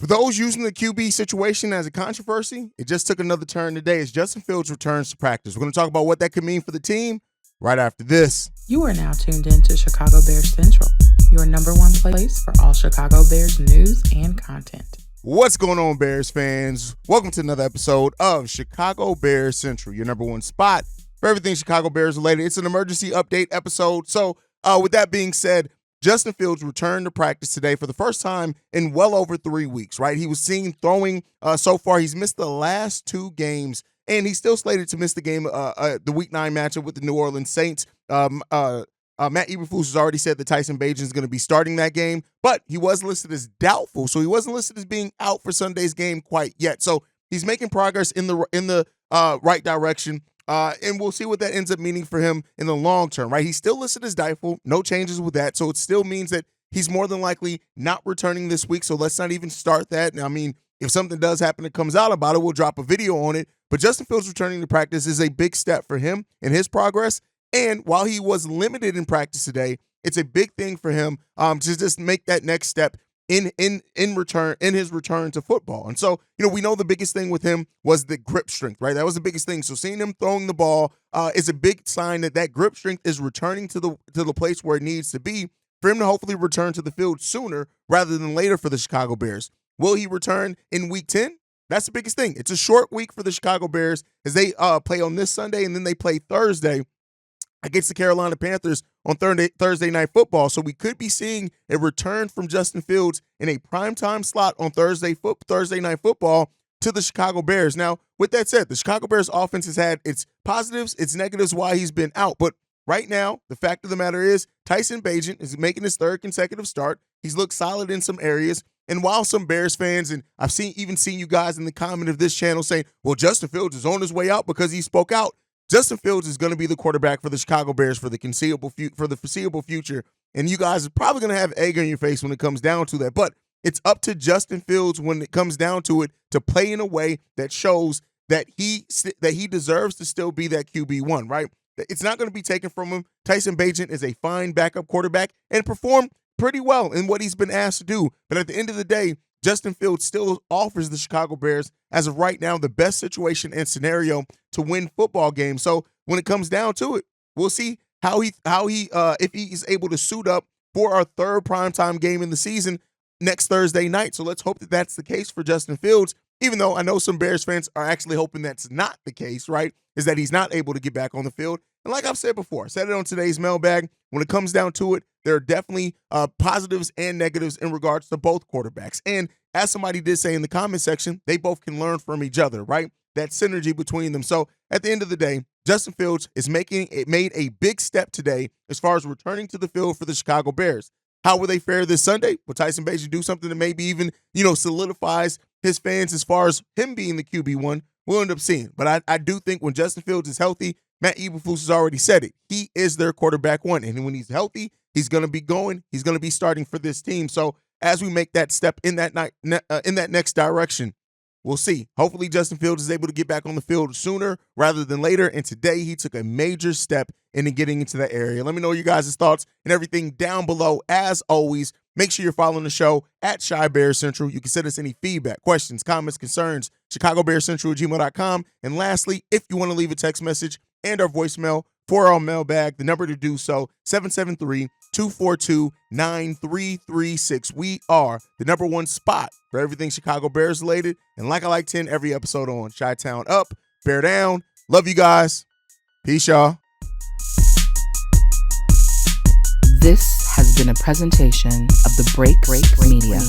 For those using the QB situation as a controversy, it just took another turn today as Justin Fields returns to practice. We're going to talk about what that could mean for the team right after this. You are now tuned in to Chicago Bears Central, your number one place for all Chicago Bears news and content. What's going on, Bears fans? Welcome to another episode of Chicago Bears Central, your number one spot for everything Chicago Bears related. It's an emergency update episode. So with that being said, Justin Fields returned to practice today for the first time in well over 3 weeks, right? He was seen throwing so far. He's missed the last 2 games, and he's still slated to miss the game, the Week 9 matchup with the New Orleans Saints. Matt Eberflus has already said that Tyson Bagent is going to be starting that game, but he was listed as doubtful, so he wasn't listed as being out for Sunday's game quite yet. So he's making progress in the right direction. And we'll see what that ends up meaning for him in the long term, right? He's still listed as doubtful, no changes with that. So it still means that he's more than likely not returning this week. So let's not even start that. I mean, if something does happen that comes out about it, we'll drop a video on it. But Justin Fields returning to practice is a big step for him and his progress. And while he was limited in practice today, it's a big thing for him to just make that next step in his return to football. And so, we know the biggest thing with him was the grip strength, right? That was the biggest thing. So seeing him throwing the ball is a big sign that grip strength is returning to the place where it needs to be for him to hopefully return to the field sooner rather than later for the Chicago Bears. Will he return in Week 10? That's the biggest thing. It's a short week for the Chicago Bears as they play on this Sunday and then they play Thursday against the Carolina Panthers on Thursday Night Football. So we could be seeing a return from Justin Fields in a primetime slot on Thursday Night Football to the Chicago Bears. Now, with that said, the Chicago Bears offense has had its positives, its negatives, why he's been out. But right now, the fact of the matter is Tyson Bagent is making his 3rd consecutive start. He's looked solid in some areas. And while some Bears fans, and I've even seen you guys in the comment of this channel saying, well, Justin Fields is on his way out because he spoke out. Justin Fields is going to be the quarterback for the Chicago Bears for the foreseeable future, and you guys are probably going to have egg on your face when it comes down to that. But it's up to Justin Fields when it comes down to it to play in a way that shows that he deserves to still be that QB1, right? It's not going to be taken from him. Tyson Bagent is a fine backup quarterback and performed pretty well in what he's been asked to do. But at the end of the day, Justin Fields still offers the Chicago Bears, as of right now, the best situation and scenario to win football games. So when it comes down to it, we'll see how he if he's able to suit up for our 3rd primetime game in the season next Thursday night. So let's hope that that's the case for Justin Fields, even though I know some Bears fans are actually hoping that's not the case, right? Is that he's not able to get back on the field. And like I've said before, I said it on today's mailbag, when it comes down to it, there are definitely positives and negatives in regards to both quarterbacks. And as somebody did say in the comment section, they both can learn from each other, right? That synergy between them. So at the end of the day, Justin Fields is made a big step today as far as returning to the field for the Chicago Bears. How will they fare this Sunday? Will Tyson Bagent do something that maybe even, solidifies his fans as far as him being the QB1? We'll end up seeing. But I do think when Justin Fields is healthy, Matt Eberflus has already said it. He is their quarterback 1. And when he's healthy, he's going to be going. He's going to be starting for this team. So as we make that step in that next direction, we'll see. Hopefully Justin Fields is able to get back on the field sooner rather than later. And today he took a major step into getting into that area. Let me know your guys' thoughts and everything down below. As always, make sure you're following the show at Chi Bears Central. You can send us any feedback, questions, comments, concerns, ChicagoBearsCentral@gmail.com. And lastly, if you want to leave a text message and our voicemail for our mailbag, the number to do so, 773-242-9336. We are the number one spot for everything Chicago Bears related. And like I like to end every episode on, Chi-Town up, Bear down. Love you guys. Peace, y'all. This has been a presentation of the Break Media.